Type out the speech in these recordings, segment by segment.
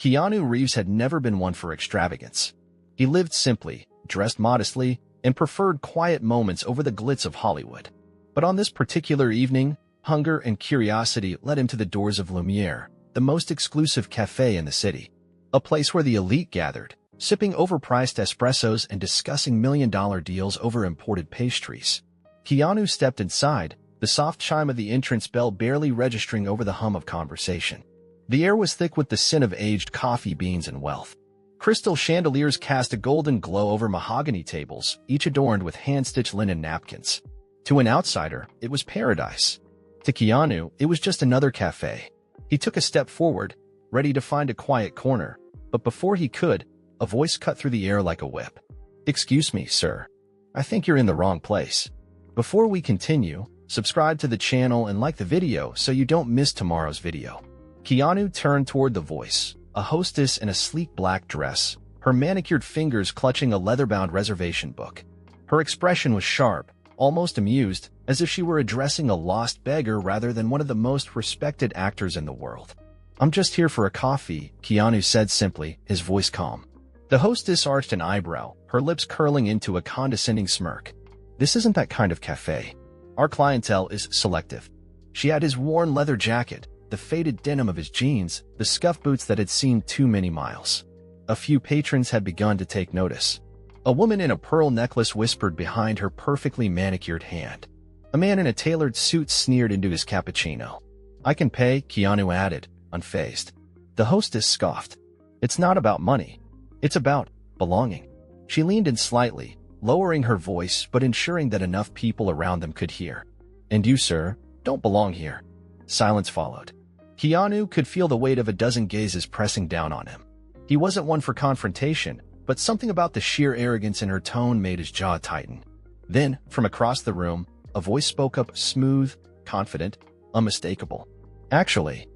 Keanu Reeves had never been one for extravagance. He lived simply, dressed modestly, and preferred quiet moments over the glitz of Hollywood. But on this particular evening, hunger and curiosity led him to the doors of Lumiere, the most exclusive cafe in the city. A place where the elite gathered, sipping overpriced espressos and discussing million-dollar deals over imported pastries. Keanu stepped inside, the soft chime of the entrance bell barely registering over the hum of conversation. The air was thick with the scent of aged coffee beans and wealth. Crystal chandeliers cast a golden glow over mahogany tables, each adorned with hand-stitched linen napkins. To an outsider, it was paradise. To Keanu, it was just another cafe. He took a step forward, ready to find a quiet corner, but before he could, a voice cut through the air like a whip. "Excuse me, sir. I think you're in the wrong place. Before we continue, subscribe to the channel and like the video so you don't miss tomorrow's video." Keanu turned toward the voice, a hostess in a sleek black dress, her manicured fingers clutching a leather-bound reservation book. Her expression was sharp, almost amused, as if she were addressing a lost beggar rather than one of the most respected actors in the world. "I'm just here for a coffee," Keanu said simply, his voice calm. The hostess arched an eyebrow, her lips curling into a condescending smirk. "This isn't that kind of cafe. Our clientele is selective." She had his worn leather jacket, the faded denim of his jeans, the scuffed boots that had seen too many miles. A few patrons had begun to take notice. A woman in a pearl necklace whispered behind her perfectly manicured hand. A man in a tailored suit sneered into his cappuccino. "I can pay," Keanu added, unfazed. The hostess scoffed. "It's not about money. It's about belonging." She leaned in slightly, lowering her voice but ensuring that enough people around them could hear. "And you, sir, don't belong here." Silence followed. Keanu could feel the weight of a dozen gazes pressing down on him. He wasn't one for confrontation, but something about the sheer arrogance in her tone made his jaw tighten. Then, from across the room, a voice spoke up, smooth, confident, unmistakable. "Actually,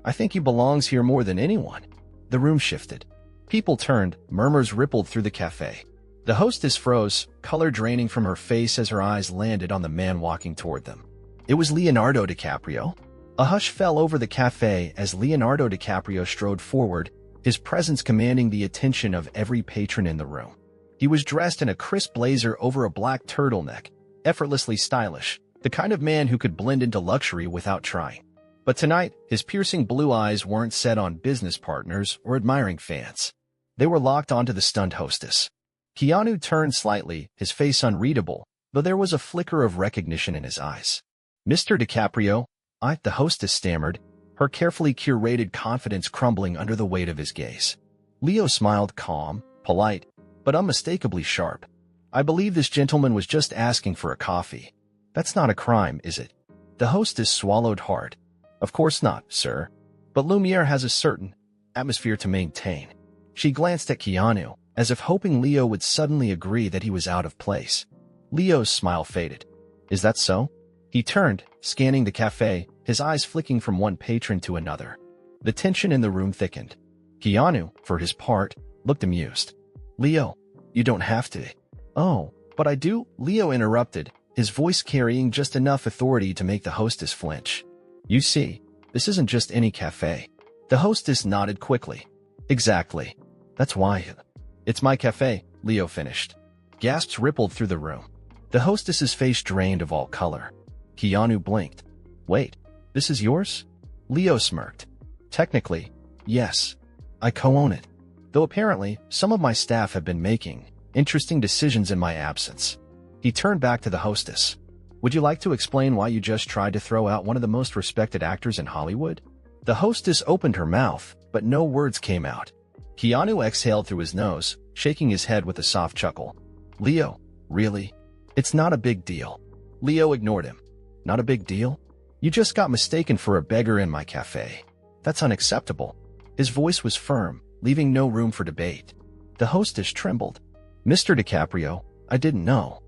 I think he belongs here more than anyone." The room shifted. People turned, murmurs rippled through the cafe. The hostess froze, color draining from her face as her eyes landed on the man walking toward them. It was Leonardo DiCaprio. A hush fell over the cafe as Leonardo DiCaprio strode forward, his presence commanding the attention of every patron in the room. He was dressed in a crisp blazer over a black turtleneck, effortlessly stylish, the kind of man who could blend into luxury without trying. But tonight, his piercing blue eyes weren't set on business partners or admiring fans. They were locked onto the stunned hostess. Keanu turned slightly, his face unreadable, though there was a flicker of recognition in his eyes. "Mr. DiCaprio," the hostess stammered, her carefully curated confidence crumbling under the weight of his gaze. Leo smiled, calm, polite, but unmistakably sharp. "I believe this gentleman was just asking for a coffee. That's not a crime, is it?" The hostess swallowed hard. "Of course not, sir. But Lumiere has a certain atmosphere to maintain." She glanced at Keanu, as if hoping Leo would suddenly agree that he was out of place. Leo's smile faded. "Is that so?" He turned, scanning the cafe, his eyes flicking from one patron to another. The tension in the room thickened. Keanu, for his part, looked amused. "Leo, you don't have to." "Oh, but I do," Leo interrupted, his voice carrying just enough authority to make the hostess flinch. "You see, this isn't just any cafe." The hostess nodded quickly. "Exactly. That's why. It's my cafe," Leo finished. Gasps rippled through the room. The hostess's face drained of all color. Keanu blinked. "Wait, this is yours?" Leo smirked. "Technically, yes. I co-own it. Though apparently, some of my staff have been making interesting decisions in my absence." He turned back to the hostess. "Would you like to explain why you just tried to throw out one of the most respected actors in Hollywood?" The hostess opened her mouth, but no words came out. Keanu exhaled through his nose, shaking his head with a soft chuckle. "Leo, really? It's not a big deal." Leo ignored him. "Not a big deal? You just got mistaken for a beggar in my cafe. That's unacceptable." His voice was firm, leaving no room for debate. The hostess trembled. "Mr. DiCaprio, I didn't know."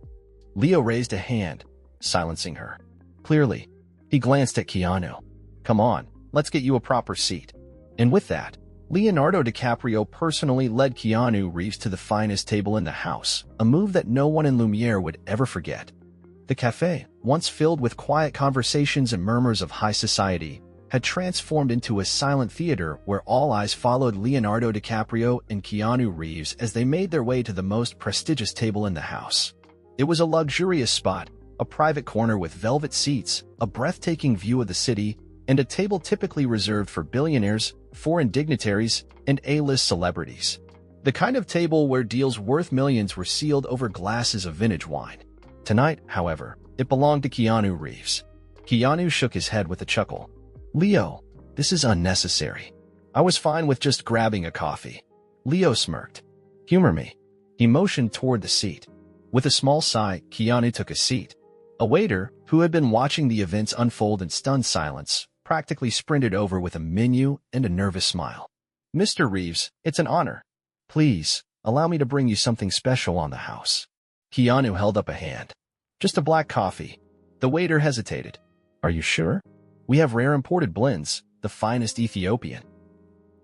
Leo raised a hand, silencing her. Clearly, he glanced at Keanu. "Come on, let's get you a proper seat." And with that, Leonardo DiCaprio personally led Keanu Reeves to the finest table in the house, a move that no one in Lumiere would ever forget. The cafe, once filled with quiet conversations and murmurs of high society, had transformed into a silent theater where all eyes followed Leonardo DiCaprio and Keanu Reeves as they made their way to the most prestigious table in the house. It was a luxurious spot, a private corner with velvet seats, a breathtaking view of the city, and a table typically reserved for billionaires, foreign dignitaries, and A-list celebrities. The kind of table where deals worth millions were sealed over glasses of vintage wine. Tonight, however, it belonged to Keanu Reeves. Keanu shook his head with a chuckle. "Leo, this is unnecessary. I was fine with just grabbing a coffee." Leo smirked. "Humor me." He motioned toward the seat. With a small sigh, Keanu took a seat. A waiter, who had been watching the events unfold in stunned silence, practically sprinted over with a menu and a nervous smile. "Mr. Reeves, it's an honor. Please, allow me to bring you something special on the house." Keanu held up a hand. "Just a black coffee." The waiter hesitated. "Are you sure? We have rare imported blends, the finest Ethiopian."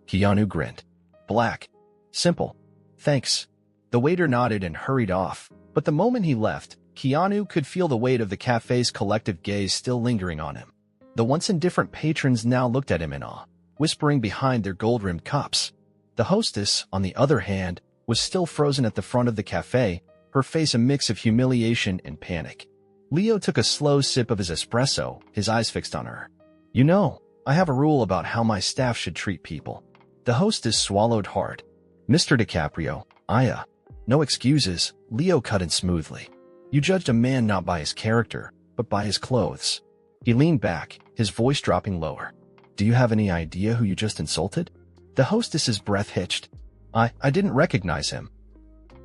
Keanu grinned. "Black. Simple. Thanks." The waiter nodded and hurried off, but the moment he left, Keanu could feel the weight of the cafe's collective gaze still lingering on him. The once indifferent patrons now looked at him in awe, whispering behind their gold-rimmed cups. The hostess, on the other hand, was still frozen at the front of the cafe, her face a mix of humiliation and panic. Leo took a slow sip of his espresso, his eyes fixed on her. "You know, I have a rule about how my staff should treat people." The hostess swallowed hard. "Mr. DiCaprio, no excuses," Leo cut in smoothly. "You judged a man not by his character, but by his clothes." He leaned back, his voice dropping lower. "Do you have any idea who you just insulted?" The hostess's breath hitched. I didn't recognize him."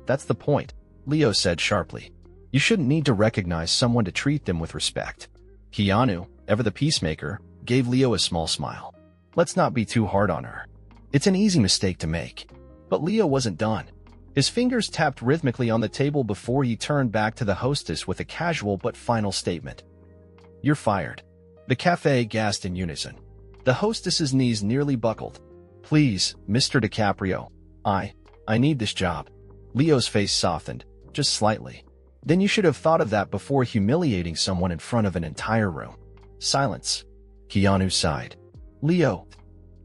"That's the point," Leo said sharply. "You shouldn't need to recognize someone to treat them with respect." Keanu, ever the peacemaker, gave Leo a small smile. "Let's not be too hard on her. It's an easy mistake to make." But Leo wasn't done. His fingers tapped rhythmically on the table before he turned back to the hostess with a casual but final statement. "You're fired." The cafe gasped in unison. The hostess's knees nearly buckled. "Please, Mr. DiCaprio, I need this job." Leo's face softened, just slightly. "Then you should have thought of that before humiliating someone in front of an entire room." Silence. Keanu sighed. "Leo."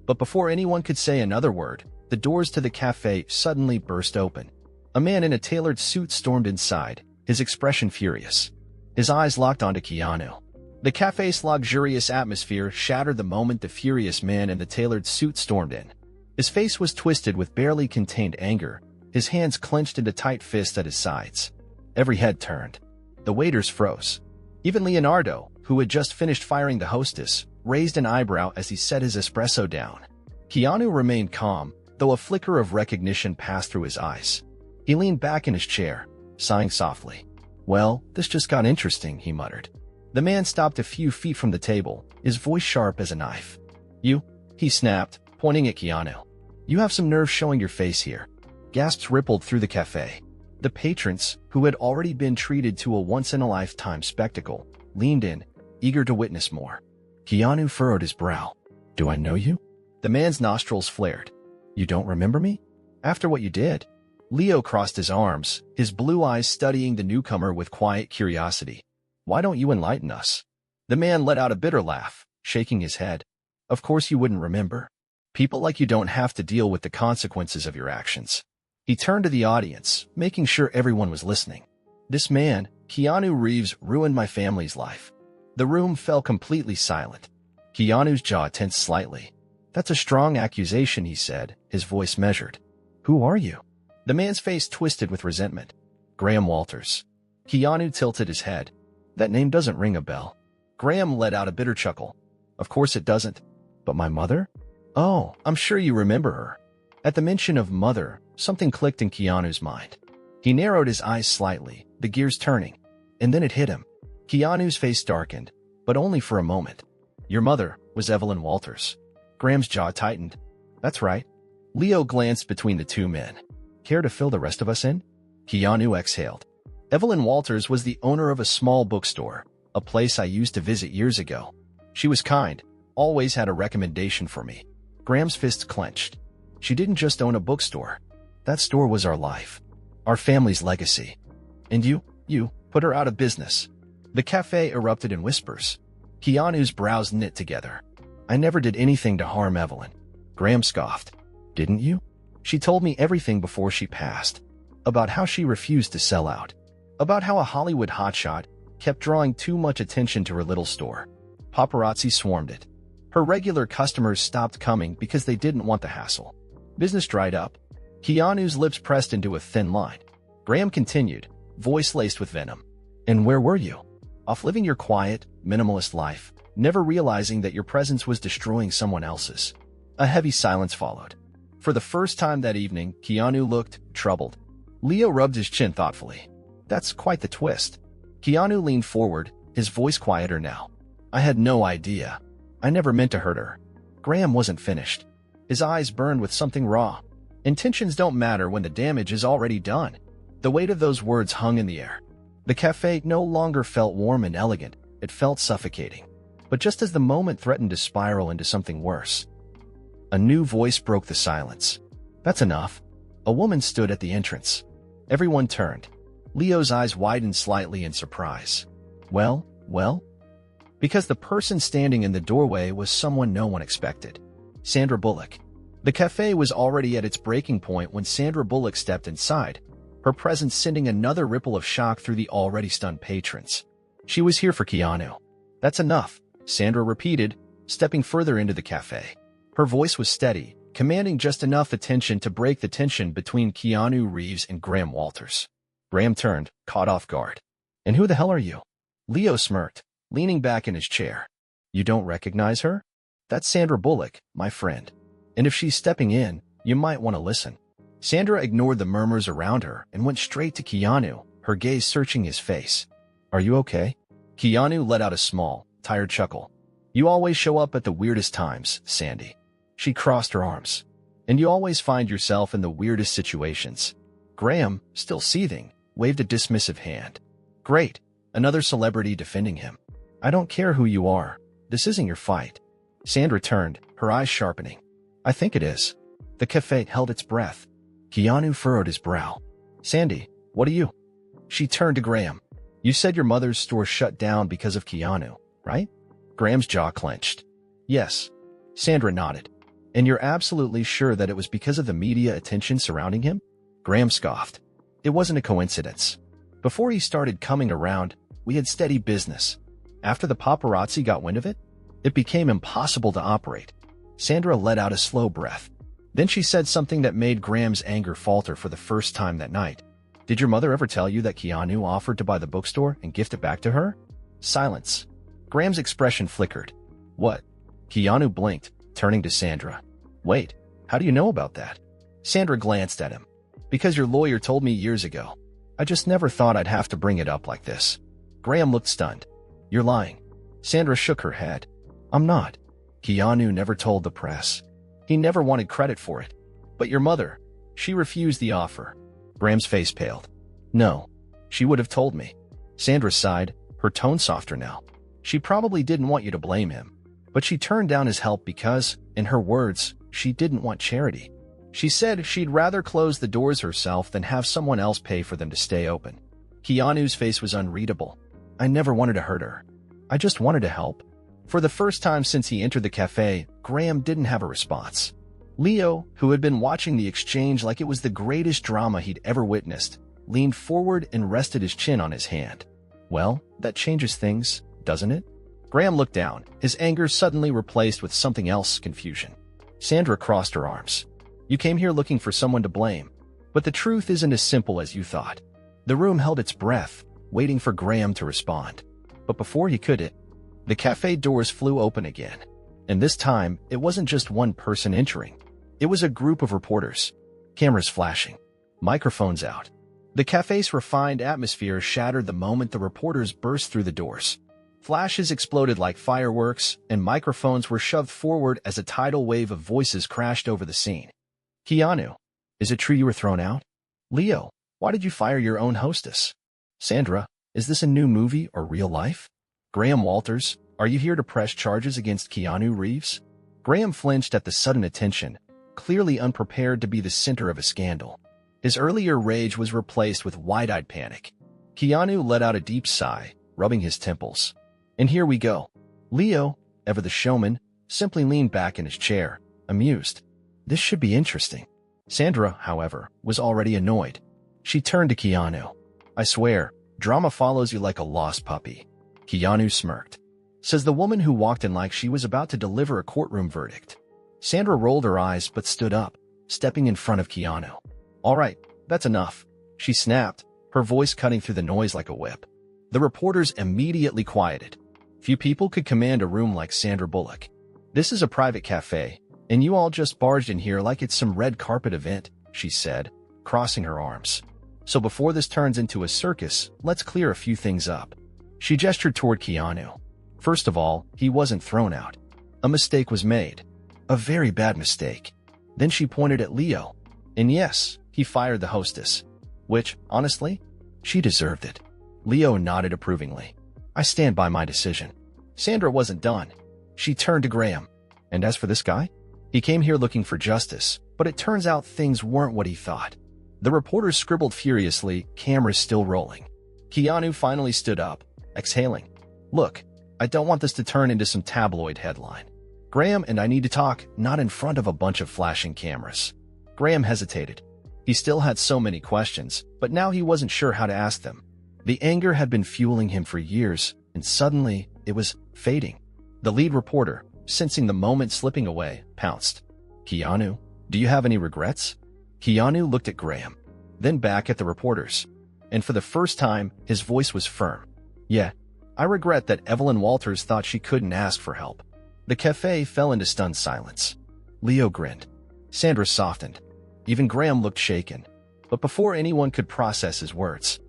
But before anyone could say another word, the doors to the cafe suddenly burst open. A man in a tailored suit stormed inside, his expression furious. His eyes locked onto Keanu. The cafe's luxurious atmosphere shattered the moment the furious man in the tailored suit stormed in. His face was twisted with barely contained anger, his hands clenched into tight fists at his sides. Every head turned. The waiters froze. Even Leonardo, who had just finished firing the hostess, raised an eyebrow as he set his espresso down. Keanu remained calm, though a flicker of recognition passed through his eyes. He leaned back in his chair, sighing softly. "Well, this just got interesting," he muttered. The man stopped a few feet from the table, his voice sharp as a knife. "You," he snapped, pointing at Keanu. "You have some nerve showing your face here." Gasps rippled through the cafe. The patrons, who had already been treated to a once-in-a-lifetime spectacle, leaned in, eager to witness more. Keanu furrowed his brow. "Do I know you?" The man's nostrils flared. "You don't remember me? After what you did?" Leo crossed his arms, his blue eyes studying the newcomer with quiet curiosity. "Why don't you enlighten us?" The man let out a bitter laugh, shaking his head. "Of course you wouldn't remember. People like you don't have to deal with the consequences of your actions." He turned to the audience, making sure everyone was listening. "This man, Keanu Reeves, ruined my family's life." The room fell completely silent. Keanu's jaw tensed slightly. "That's a strong accusation," he said, his voice measured. "Who are you?" The man's face twisted with resentment. "Graham Walters." Keanu tilted his head. "That name doesn't ring a bell." Graham let out a bitter chuckle. "Of course it doesn't. But my mother? Oh, I'm sure you remember her." At the mention of mother, something clicked in Keanu's mind. He narrowed his eyes slightly, the gears turning. And then it hit him. Keanu's face darkened, but only for a moment. "Your mother was Evelyn Walters." Graham's jaw tightened. "That's right." Leo glanced between the two men. "Care to fill the rest of us in?" Keanu exhaled. Evelyn Walters was the owner of a small bookstore, a place I used to visit years ago. She was kind, always had a recommendation for me. Graham's fists clenched. She didn't just own a bookstore. That store was our life, our family's legacy. And you put her out of business. The cafe erupted in whispers. Keanu's brows knit together. I never did anything to harm Evelyn. Graham scoffed. Didn't you? She told me everything before she passed. About how she refused to sell out. About how a Hollywood hotshot kept drawing too much attention to her little store. Paparazzi swarmed it. Her regular customers stopped coming because they didn't want the hassle. Business dried up. Keanu's lips pressed into a thin line. Graham continued, voice laced with venom. And where were you? Off living your quiet, minimalist life, never realizing that your presence was destroying someone else's. A heavy silence followed. For the first time that evening, Keanu looked troubled. Leo rubbed his chin thoughtfully. That's quite the twist. Keanu leaned forward, his voice quieter now. I had no idea. I never meant to hurt her. Graham wasn't finished. His eyes burned with something raw. Intentions don't matter when the damage is already done. The weight of those words hung in the air. The cafe no longer felt warm and elegant. It felt suffocating. But just as the moment threatened to spiral into something worse, a new voice broke the silence. That's enough. A woman stood at the entrance. Everyone turned. Leo's eyes widened slightly in surprise. Well? Because the person standing in the doorway was someone no one expected. Sandra Bullock. The cafe was already at its breaking point when Sandra Bullock stepped inside, her presence sending another ripple of shock through the already stunned patrons. She was here for Keanu. That's enough, Sandra repeated, stepping further into the cafe. Her voice was steady, commanding just enough attention to break the tension between Keanu Reeves and Graham Walters. Graham turned, caught off guard. And who the hell are you? Leo smirked, leaning back in his chair. You don't recognize her? That's Sandra Bullock, my friend. And if she's stepping in, you might want to listen. Sandra ignored the murmurs around her and went straight to Keanu, her gaze searching his face. Are you okay? Keanu let out a small, tired chuckle. You always show up at the weirdest times, Sandy. She crossed her arms. And you always find yourself in the weirdest situations. Graham, still seething, waved a dismissive hand. Great, another celebrity defending him. I don't care who you are. This isn't your fight. Sandra turned, her eyes sharpening. I think it is. The cafe held its breath. Keanu furrowed his brow. Sandy, what are you? She turned to Graham. You said your mother's store shut down because of Keanu, right? Graham's jaw clenched. Yes. Sandra nodded. And you're absolutely sure that it was because of the media attention surrounding him? Graham scoffed. It wasn't a coincidence. Before he started coming around, we had steady business. After the paparazzi got wind of it, it became impossible to operate. Sandra let out a slow breath. Then she said something that made Graham's anger falter for the first time that night. Did your mother ever tell you that Keanu offered to buy the bookstore and gift it back to her? Silence. Graham's expression flickered. What? Keanu blinked, turning to Sandra. Wait, how do you know about that? Sandra glanced at him. Because your lawyer told me years ago. I just never thought I'd have to bring it up like this. Graham looked stunned. You're lying. Sandra shook her head. I'm not. Keanu never told the press. He never wanted credit for it. But your mother, she refused the offer. Graham's face paled. No, she would have told me. Sandra sighed, her tone softer now. She probably didn't want you to blame him. But she turned down his help because, in her words, she didn't want charity. She said she'd rather close the doors herself than have someone else pay for them to stay open. Keanu's face was unreadable. I never wanted to hurt her. I just wanted to help. For the first time since he entered the cafe, Graham didn't have a response. Leo, who had been watching the exchange like it was the greatest drama he'd ever witnessed, leaned forward and rested his chin on his hand. Well, that changes things, doesn't it? Graham looked down, his anger suddenly replaced with something else, confusion. Sandra crossed her arms. You came here looking for someone to blame. But the truth isn't as simple as you thought. The room held its breath, waiting for Graham to respond. But before he could, the cafe doors flew open again. And this time, it wasn't just one person entering. It was a group of reporters. Cameras flashing. Microphones out. The cafe's refined atmosphere shattered the moment the reporters burst through the doors. Flashes exploded like fireworks, and microphones were shoved forward as a tidal wave of voices crashed over the scene. Keanu, is it true you were thrown out? Leo, why did you fire your own hostess? Sandra, is this a new movie or real life? Graham Walters, are you here to press charges against Keanu Reeves? Graham flinched at the sudden attention, clearly unprepared to be the center of a scandal. His earlier rage was replaced with wide-eyed panic. Keanu let out a deep sigh, rubbing his temples. And here we go. Leo, ever the showman, simply leaned back in his chair, amused. This should be interesting. Sandra, however, was already annoyed. She turned to Keanu. I swear, drama follows you like a lost puppy. Keanu smirked. Says the woman who walked in like she was about to deliver a courtroom verdict. Sandra rolled her eyes but stood up, stepping in front of Keanu. All right, that's enough, she snapped, her voice cutting through the noise like a whip. The reporters immediately quieted. Few people could command a room like Sandra Bullock. This is a private cafe, and you all just barged in here like it's some red carpet event, she said, crossing her arms. So before this turns into a circus, let's clear a few things up. She gestured toward Keanu. First of all, he wasn't thrown out. A mistake was made. A very bad mistake. Then she pointed at Leo. And yes, he fired the hostess. Which, honestly, she deserved it. Leo nodded approvingly. I stand by my decision. Sandra wasn't done. She turned to Graham. And as for this guy? He came here looking for justice, but it turns out things weren't what he thought. The reporters scribbled furiously, cameras still rolling. Keanu finally stood up, exhaling. Look, I don't want this to turn into some tabloid headline. Graham and I need to talk, not in front of a bunch of flashing cameras. Graham hesitated. He still had so many questions, but now he wasn't sure how to ask them. The anger had been fueling him for years, and suddenly it was fading. The lead reporter, sensing the moment slipping away, pounced. Keanu, do you have any regrets? Keanu looked at Graham, then back at the reporters. And for the first time, his voice was firm. Yeah, I regret that Evelyn Walters thought she couldn't ask for help. The cafe fell into stunned silence. Leo grinned. Sandra softened. Even Graham looked shaken. But before anyone could process his words,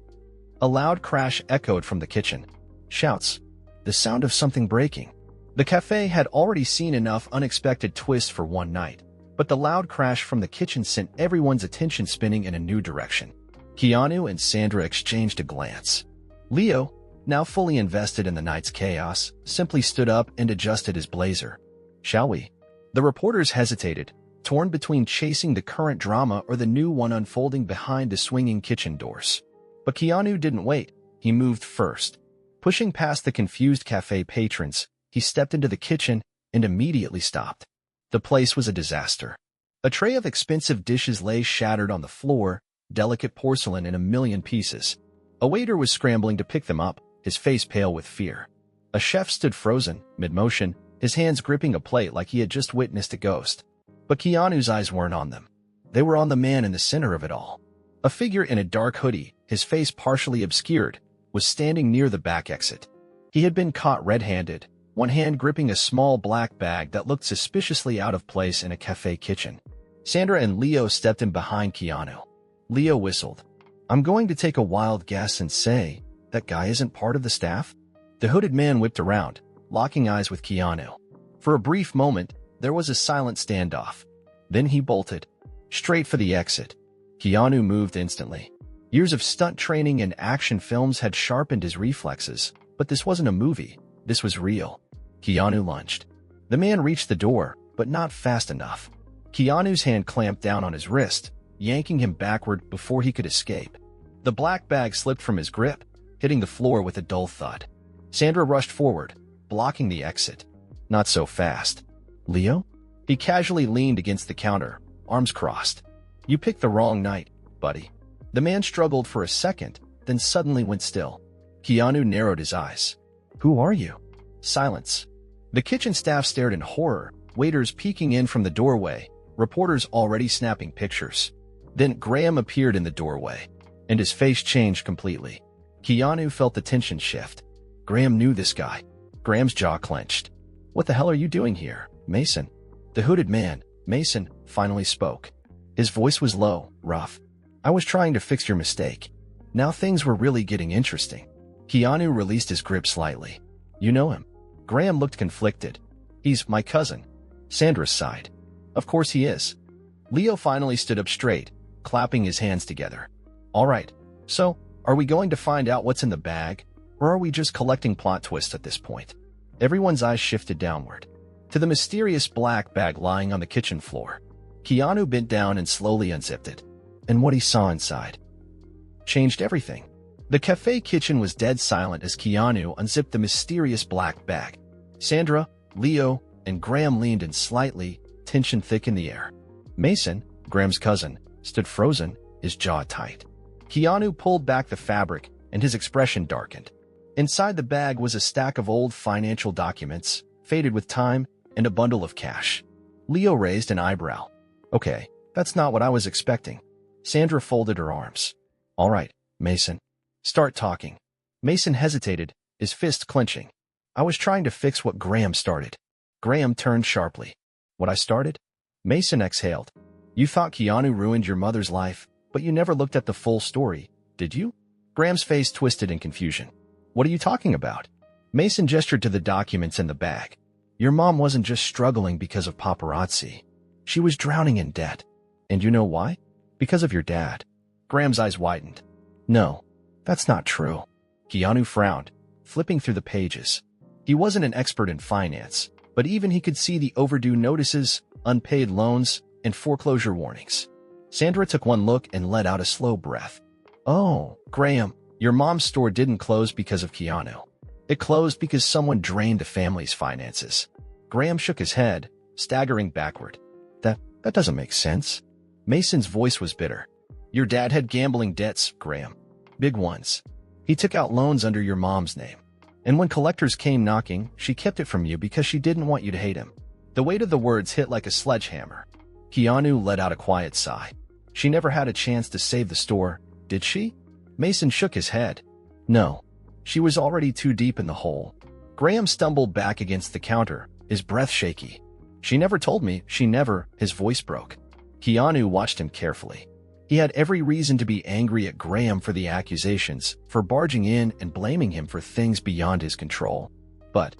a loud crash echoed from the kitchen. Shouts. The sound of something breaking. The cafe had already seen enough unexpected twists for one night, but the loud crash from the kitchen sent everyone's attention spinning in a new direction. Keanu and Sandra exchanged a glance. Leo, now fully invested in the night's chaos, simply stood up and adjusted his blazer. Shall we? The reporters hesitated, torn between chasing the current drama or the new one unfolding behind the swinging kitchen doors. But Keanu didn't wait. He moved first. Pushing past the confused cafe patrons, he stepped into the kitchen and immediately stopped. The place was a disaster. A tray of expensive dishes lay shattered on the floor, delicate porcelain in a million pieces. A waiter was scrambling to pick them up, his face pale with fear. A chef stood frozen, mid-motion, his hands gripping a plate like he had just witnessed a ghost. But Keanu's eyes weren't on them. They were on the man in the center of it all. A figure in a dark hoodie, his face partially obscured, was standing near the back exit. He had been caught red-handed, one hand gripping a small black bag that looked suspiciously out of place in a cafe kitchen. Sandra and Leo stepped in behind Keanu. Leo whistled. I'm going to take a wild guess and say, that guy isn't part of the staff? The hooded man whipped around, locking eyes with Keanu. For a brief moment, there was a silent standoff. Then he bolted, straight for the exit. Keanu moved instantly. Years of stunt training and action films had sharpened his reflexes, but this wasn't a movie. This was real. Keanu lunged. The man reached the door, but not fast enough. Keanu's hand clamped down on his wrist, yanking him backward before he could escape. The black bag slipped from his grip, hitting the floor with a dull thud. Sandra rushed forward, blocking the exit. Not so fast. Leo? He casually leaned against the counter, arms crossed. You picked the wrong night, buddy. The man struggled for a second, then suddenly went still. Keanu narrowed his eyes. Who are you? Silence. The kitchen staff stared in horror, waiters peeking in from the doorway, reporters already snapping pictures. Then Graham appeared in the doorway, and his face changed completely. Keanu felt the tension shift. Graham knew this guy. Graham's jaw clenched. What the hell are you doing here, Mason? The hooded man, Mason, finally spoke. His voice was low, rough. I was trying to fix your mistake. Now things were really getting interesting. Keanu released his grip slightly. You know him? Graham looked conflicted. He's my cousin. Sandra sighed. Of course he is. Leo finally stood up straight, clapping his hands together. All right, so, are we going to find out what's in the bag, or are we just collecting plot twists at this point? Everyone's eyes shifted downward, to the mysterious black bag lying on the kitchen floor. Keanu bent down and slowly unzipped it, and what he saw inside changed everything. The cafe kitchen was dead silent as Keanu unzipped the mysterious black bag. Sandra, Leo, and Graham leaned in slightly, tension thick in the air. Mason, Graham's cousin, stood frozen, his jaw tight. Keanu pulled back the fabric, and his expression darkened. Inside the bag was a stack of old financial documents, faded with time, and a bundle of cash. Leo raised an eyebrow. Okay, that's not what I was expecting. Sandra folded her arms. All right, Mason. Start talking. Mason hesitated, his fist clenching. I was trying to fix what Graham started. Graham turned sharply. What I started? Mason exhaled. You thought Keanu ruined your mother's life, but you never looked at the full story, did you? Graham's face twisted in confusion. What are you talking about? Mason gestured to the documents in the bag. Your mom wasn't just struggling because of paparazzi. She was drowning in debt. And you know why? Because of your dad. Graham's eyes widened. No, that's not true. Keanu frowned, flipping through the pages. He wasn't an expert in finance, but even he could see the overdue notices, unpaid loans, and foreclosure warnings. Sandra took one look and let out a slow breath. Oh, Graham, your mom's store didn't close because of Keanu. It closed because someone drained the family's finances. Graham shook his head, staggering backward. That doesn't make sense. Mason's voice was bitter. Your dad had gambling debts, Graham. Big ones. He took out loans under your mom's name. And when collectors came knocking, she kept it from you because she didn't want you to hate him. The weight of the words hit like a sledgehammer. Keanu let out a quiet sigh. She never had a chance to save the store, did she? Mason shook his head. No. She was already too deep in the hole. Graham stumbled back against the counter, his breath shaky. She never told me, his voice broke. Keanu watched him carefully. He had every reason to be angry at Graham for the accusations, for barging in and blaming him for things beyond his control. But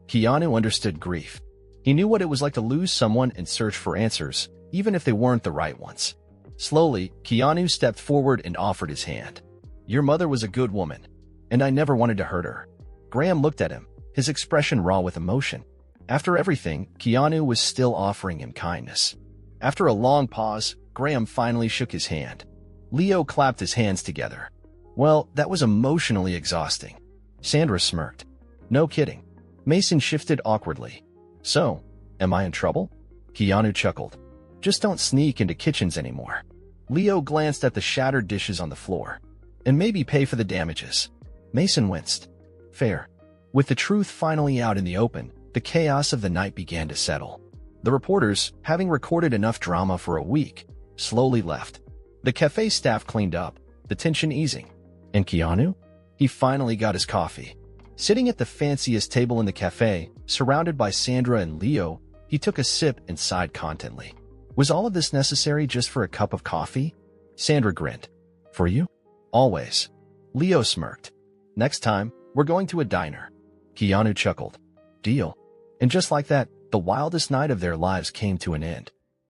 Keanu understood grief. He knew what it was like to lose someone and search for answers, even if they weren't the right ones. Slowly, Keanu stepped forward and offered his hand. Your mother was a good woman, and I never wanted to hurt her. Graham looked at him, his expression raw with emotion. After everything, Keanu was still offering him kindness. After a long pause, Graham finally shook his hand. Leo clapped his hands together. Well, that was emotionally exhausting. Sandra smirked. No kidding. Mason shifted awkwardly. So, am I in trouble? Keanu chuckled. Just don't sneak into kitchens anymore. Leo glanced at the shattered dishes on the floor. And maybe pay for the damages. Mason winced. Fair. With the truth finally out in the open, the chaos of the night began to settle. The reporters, having recorded enough drama for a week, slowly left. The cafe staff cleaned up, the tension easing. And Keanu? He finally got his coffee. Sitting at the fanciest table in the cafe, surrounded by Sandra and Leo, he took a sip and sighed contently. Was all of this necessary just for a cup of coffee? Sandra grinned. For you? Always. Leo smirked. Next time, we're going to a diner. Keanu chuckled. Deal. And just like that, the wildest night of their lives came to an end.